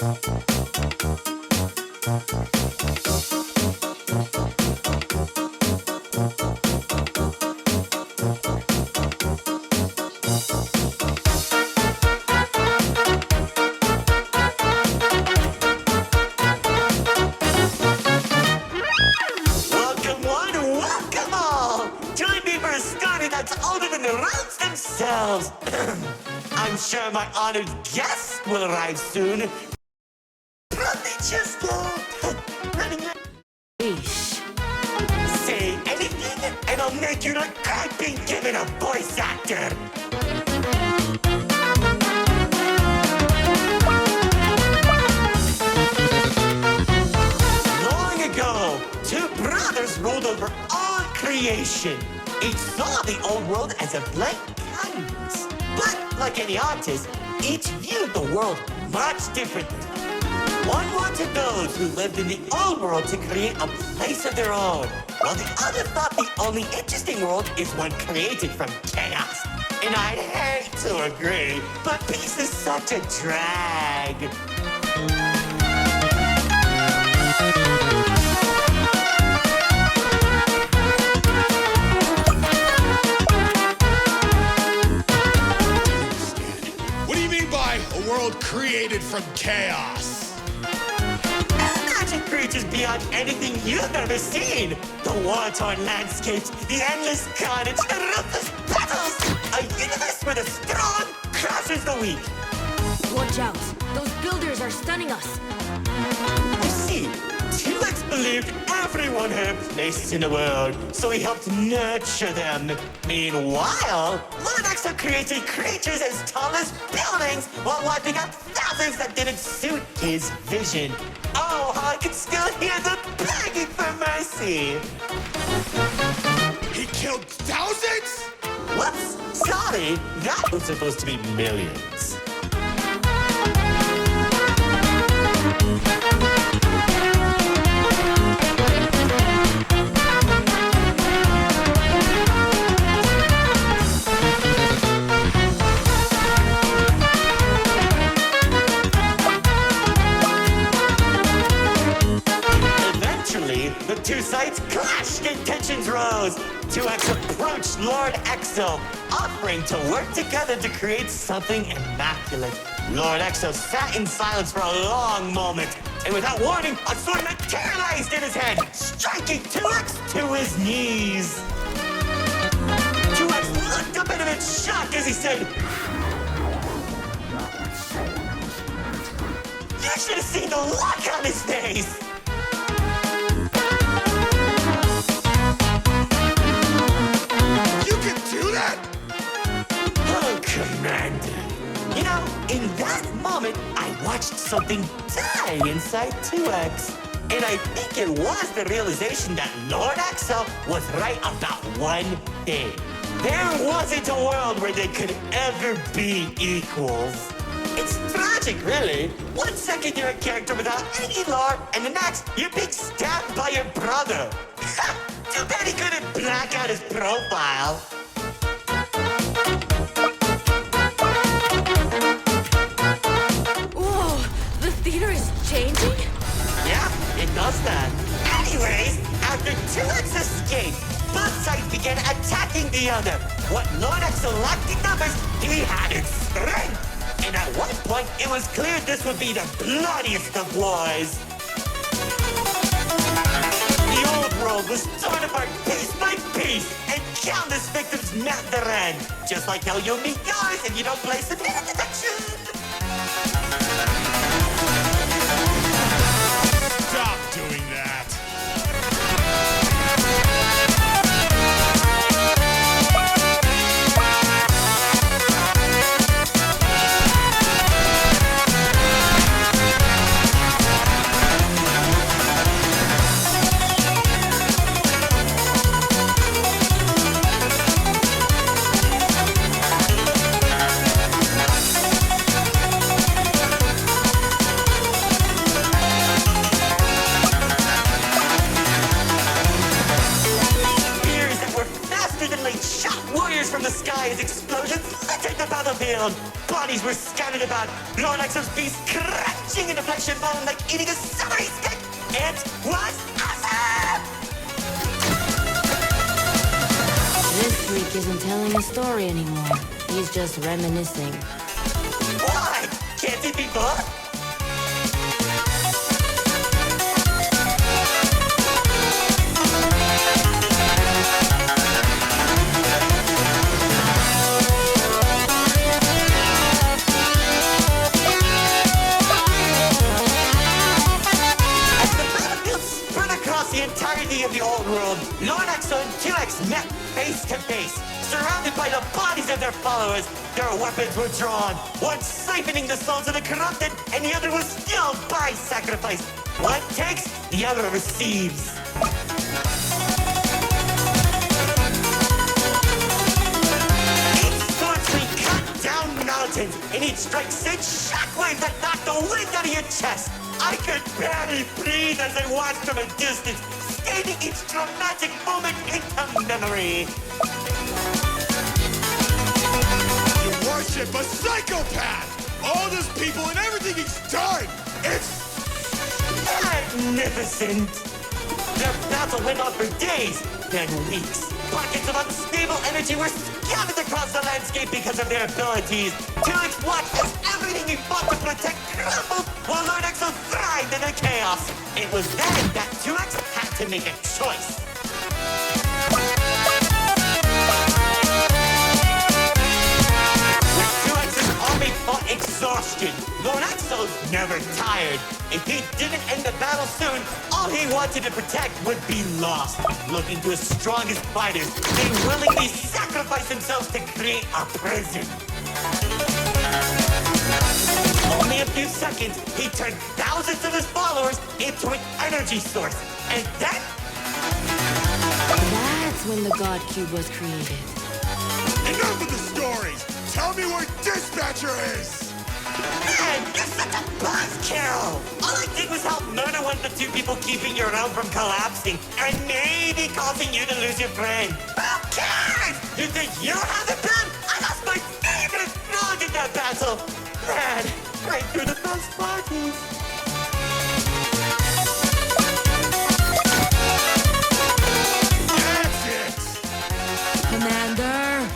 I'm sure my honored guests will arrive soon. Probably just running out. Eesh. Say anything, and I'll make you look like being given a voice actor. Long ago, two brothers ruled over all creation. Each saw the old world as a blank canvas. But like any artist, each viewed the world much differently. One wanted those who lived in the old world to create a place of their own, while the other thought the only interesting world is one created from chaos. And I'd hate to agree, but peace is such a drag. A world created from chaos. Magic creatures beyond anything you've ever seen. The war-torn landscapes, the endless carnage, the ruthless battles. A universe where the strong crushes the weak. Watch out. Those builders are stunning us. You see, T-Rex believed everyone had a place in the world, so he helped nurture them. Meanwhile, Lord Exo created creatures as tall as buildings while wiping out thousands that didn't suit his vision. Oh, I can still hear them begging for mercy. He killed thousands? Whoops, sorry, that was supposed to be millions. The two sides clashed and tensions rose. 2X approached Lord Exo, offering to work together to create something immaculate. Lord Exo sat in silence for a long moment, and without warning, a sword materialized in his hand, striking 2X to his knees. 2X looked up at him in shock as he said, "You should have seen the look on his face!" Commander. You know, in that moment, I watched something die inside 2X. And I think it was the realization that Lord Exo was right about one thing. There wasn't a world where they could ever be equals. It's tragic, really. 1 second you're a character without any lore, and the next you're being stabbed by your brother. Too bad he couldn't black out his profile. Theater is changing? Yeah, it does that. Anyways, after 2X escaped, both sides began attacking the other. What Lord Exo lacked in numbers, he had in strength. And at one point, it was clear this would be the bloodiest of wars. The old world was torn apart piece by piece, and countless victims met their end. Just like how you'll meet yours if you don't place a minute detection. Stop doing that. From the sky as explosions littered the battlefield. But bodies were scattered about. Lord Exo's beast crunching in a flesh and bone like eating a celery stick. It was awesome! This freak isn't telling a story anymore. He's just reminiscing. What? Can't it be both? The entirety of the old world, Lord Exo and 2X met face to face. Surrounded by the bodies of their followers, their weapons were drawn. One siphoning the souls of the corrupted, and the other was still by sacrifice. One takes, the other receives. Each sword swing cut down mountains, and each strike sent shockwaves that knocked the wind out of your chest. I could barely breathe as I watched from a distance, scanning each dramatic moment into memory. You worship a psychopath! All those people and everything he's done! It's magnificent! Their battle went on for days, then weeks. Pockets of unstable energy were scattered across the landscape because of their abilities. 2X watched as everything he fought to protect crumbled, while Lord Exo thrived in the chaos. It was then that 2X had to make a choice. With 2X's army fought exhaustion, Lord Exo's never tired. If he didn't end the battle soon, all he wanted to protect would be lost. Looking to his strongest fighters, they willingly sacrificed themselves to create a prison. In only a few seconds, he turned thousands of his followers into an energy source. And then... That's when the God Cube was created. enough of the stories! Tell me where Dispatcher is! Man, you're such a buzzkill! All I did was help murder one of the two people keeping your realm from collapsing, and maybe causing you to lose your friend. Who cares? You think you have it bad? I lost my favorite frog in that battle! Man, right through the best parties. That's it! Commander!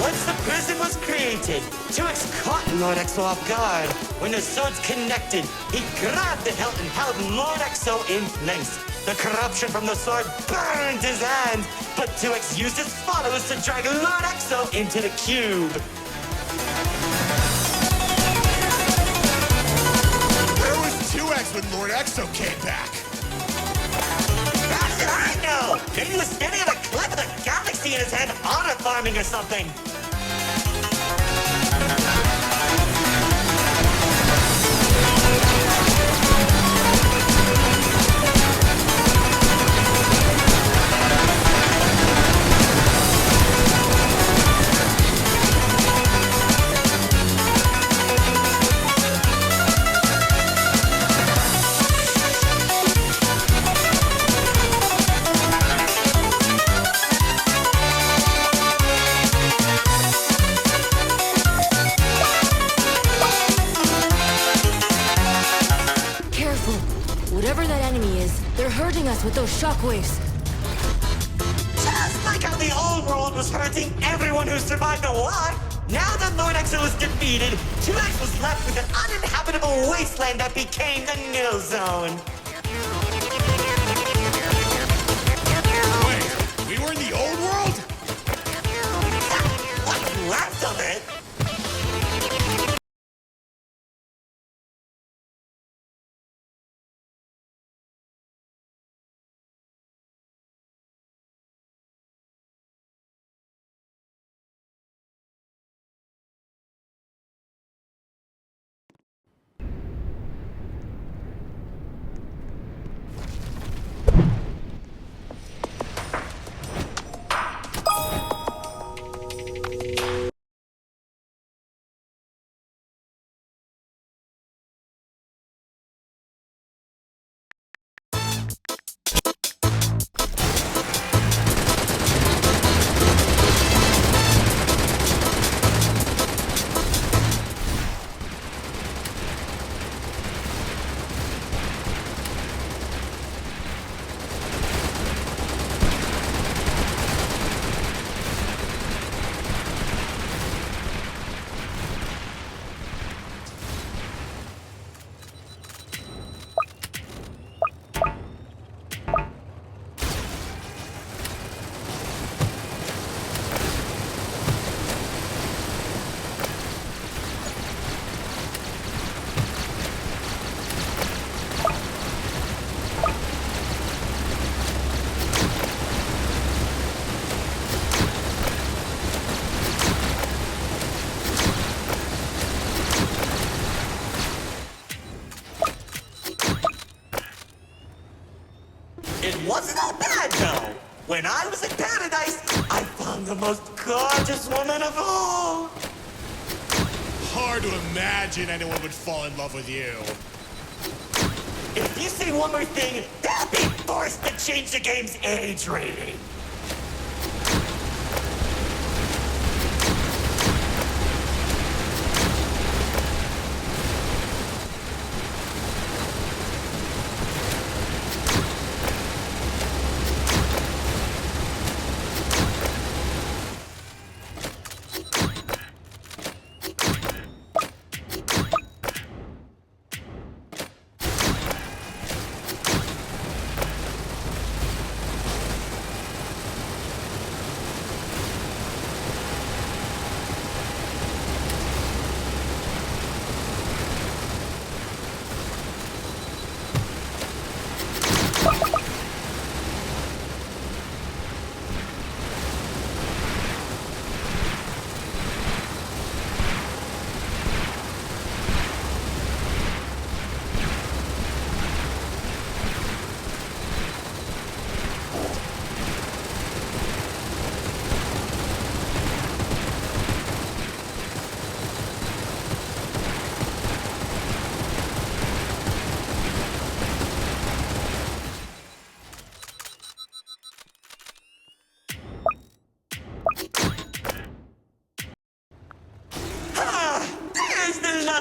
Once the prison was created, 2X caught Lord Exo off guard. When the swords connected, he grabbed the hilt and held Lord Exo in place. The corruption from the sword burned his hand, but 2X used his followers to drag Lord Exo into the cube. Where was 2X when Lord Exo came back? How should I know? Maybe he was standing on a cliff with a galaxy in his hand, honor farming or something. Whatever that enemy is, they're hurting us with those shockwaves. Just like how the old world was hurting everyone who survived the war, now that Lord Exo was defeated, 2X was left with an uninhabitable wasteland that became the Nil Zone. Wait, we were in the old world? What's left of it? when I was in paradise, I found the most gorgeous woman of all. Hard to imagine anyone would fall in love with you. If you say one more thing, they'll be forced to change the game's age rating.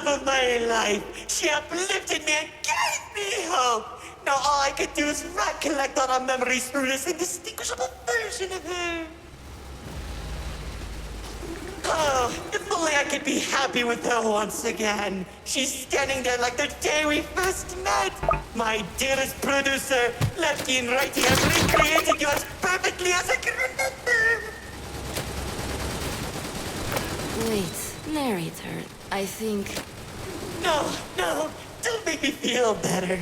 Of my life. She uplifted me and gave me hope. Now all I could do is recollect all our memories through this indistinguishable version of her. Oh, if only I could be happy with her once again. She's standing there like the day we first met. My dearest producer, lefty and righty, have recreated you as perfectly as I can remember. Wait, narrator. I think... No, don't make me feel better.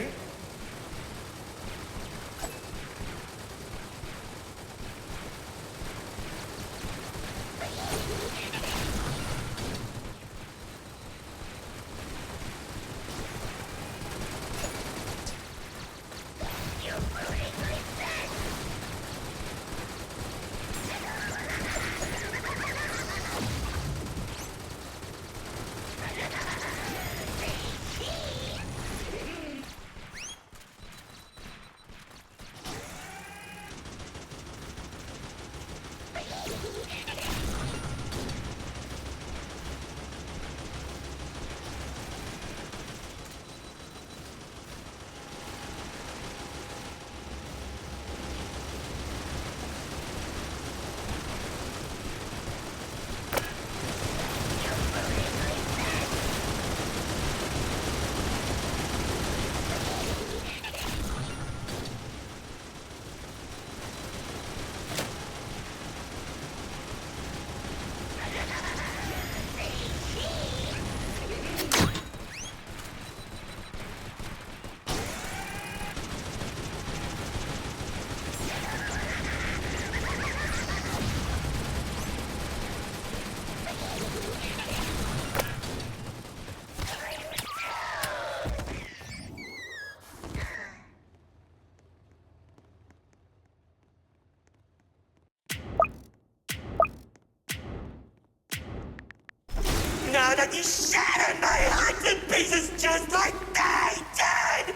Now that you shattered my heart to pieces just like they did,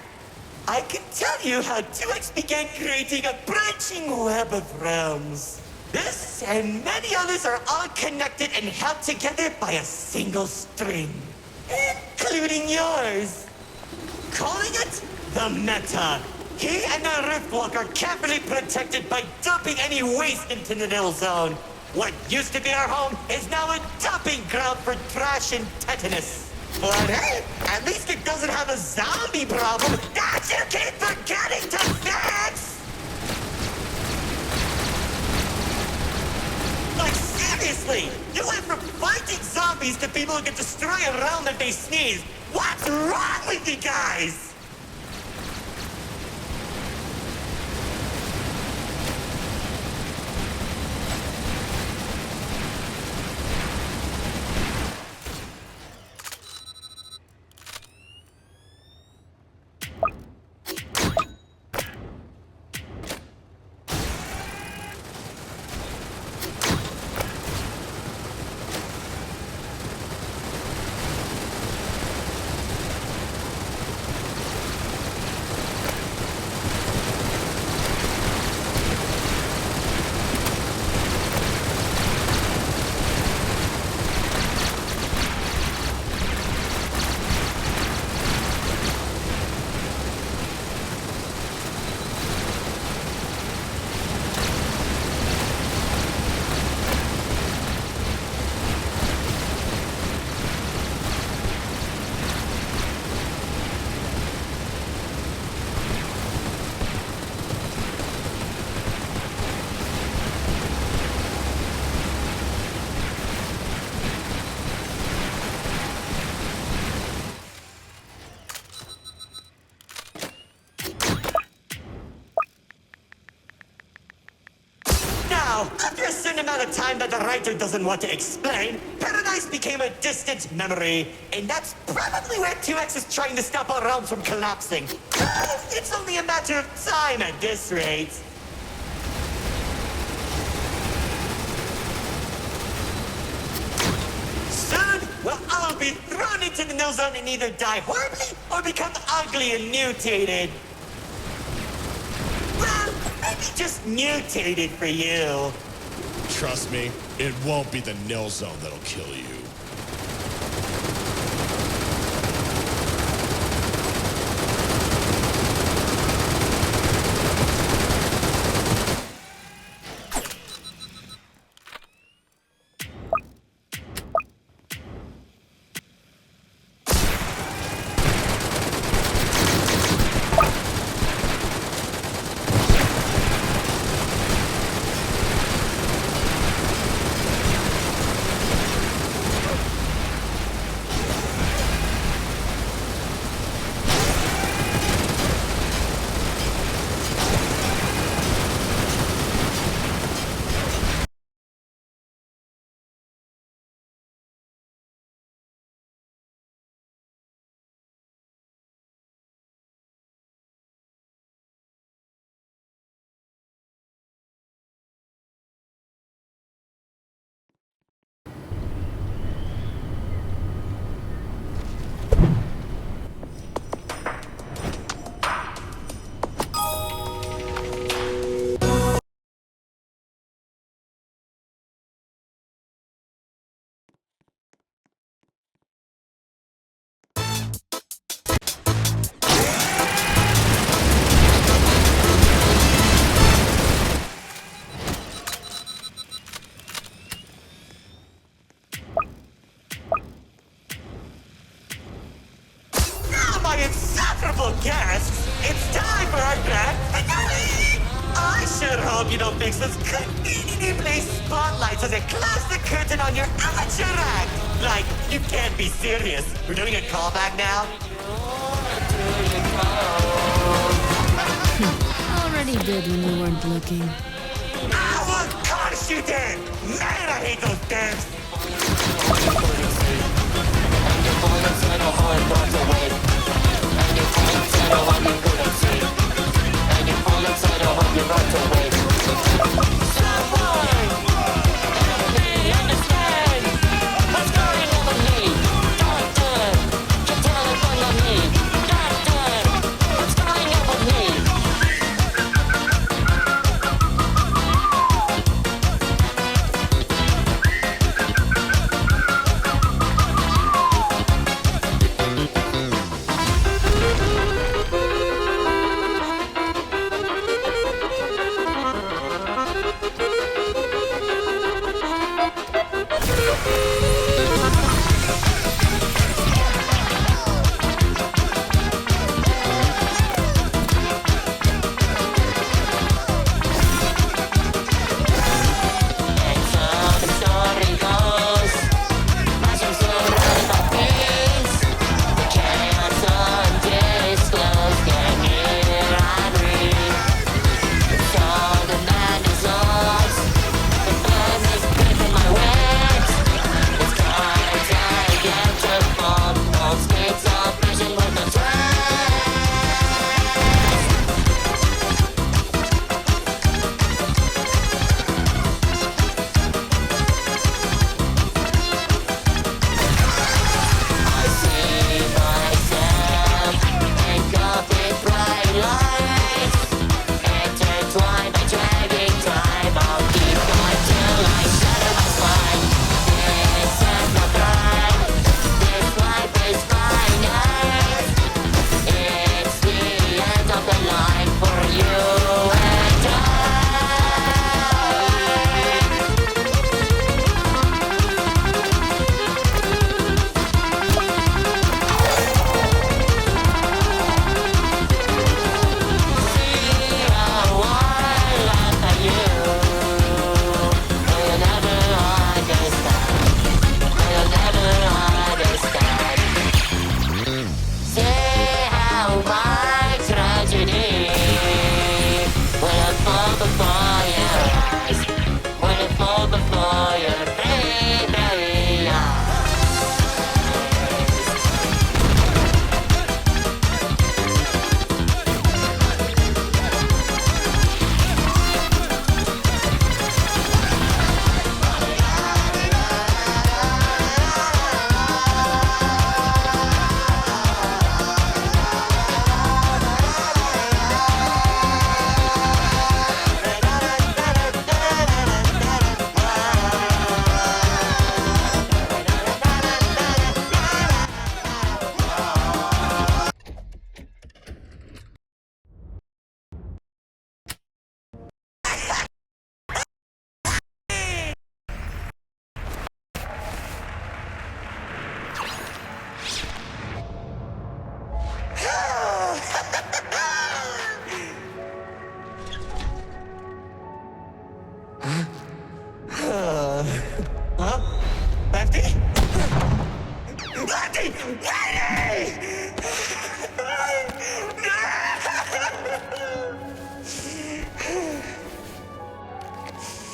I can tell you how 2X began creating a branching web of realms. This and many others are all connected and held together by a single string, including yours. Calling it the Meta. He and the Riftwalk are carefully protected by dumping any waste into the Nil Zone. What used to be our home is now a dumping ground for trash and tetanus. But hey, at least it doesn't have a zombie problem that you keep forgetting to fix! Like seriously, you went from fighting zombies to people who can destroy a realm if they sneeze. What's wrong with you guys? Now, after a certain amount of time that the writer doesn't want to explain, Paradise became a distant memory, and that's probably where 2X is trying to stop our realm from collapsing. It's only a matter of time at this rate. Soon, we'll all be thrown into the nil zone and either die horribly or become ugly and mutated. Well, maybe just mutated for you. Trust me, it won't be the nil zone that'll kill you. Insufferable guests! It's time for our grand finale! I sure hope you don't fix this conveniently placed spotlights as a close the curtain on your amateur act! Like, you can't be serious. We're doing a callback now? Already did when you weren't looking. Oh, of course you did! Man, I hate those dance!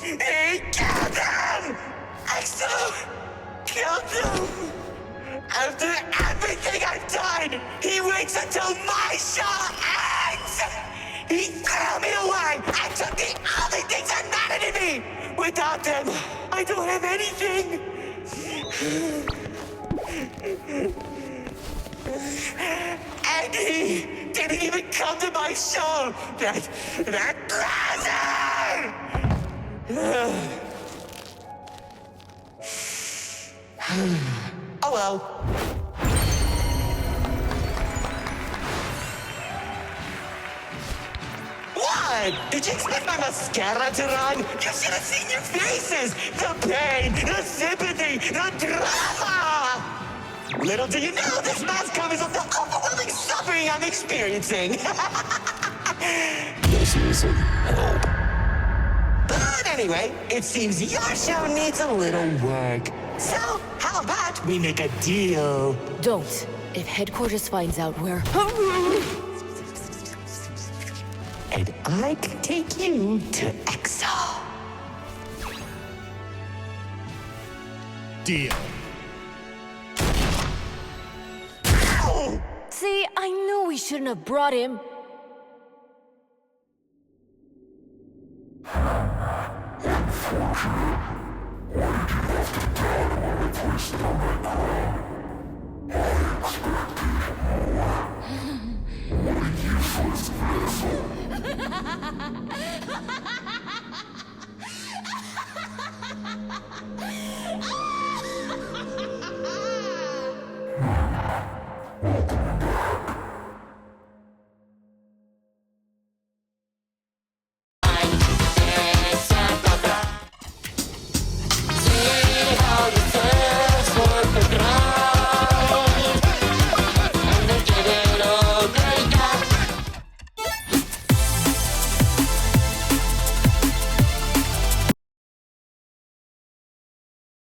He killed him! Axel killed him! After everything I've done, he waits until my show ends! He threw me away and took the only things that mattered to me! Without them, I don't have anything! And he didn't even come to my show! That bastard! Oh well. What? Did you expect my mascara to run? You should have seen your faces! The pain, the sympathy, the drama! Little do you know, this mask covers up the overwhelming suffering I'm experiencing! No, seriously, help. But anyway, it seems your show needs a little work. So, how about we make a deal? Don't. If headquarters finds out we're... And I can take you to Exo. Deal. Ow! See, I knew we shouldn't have brought him.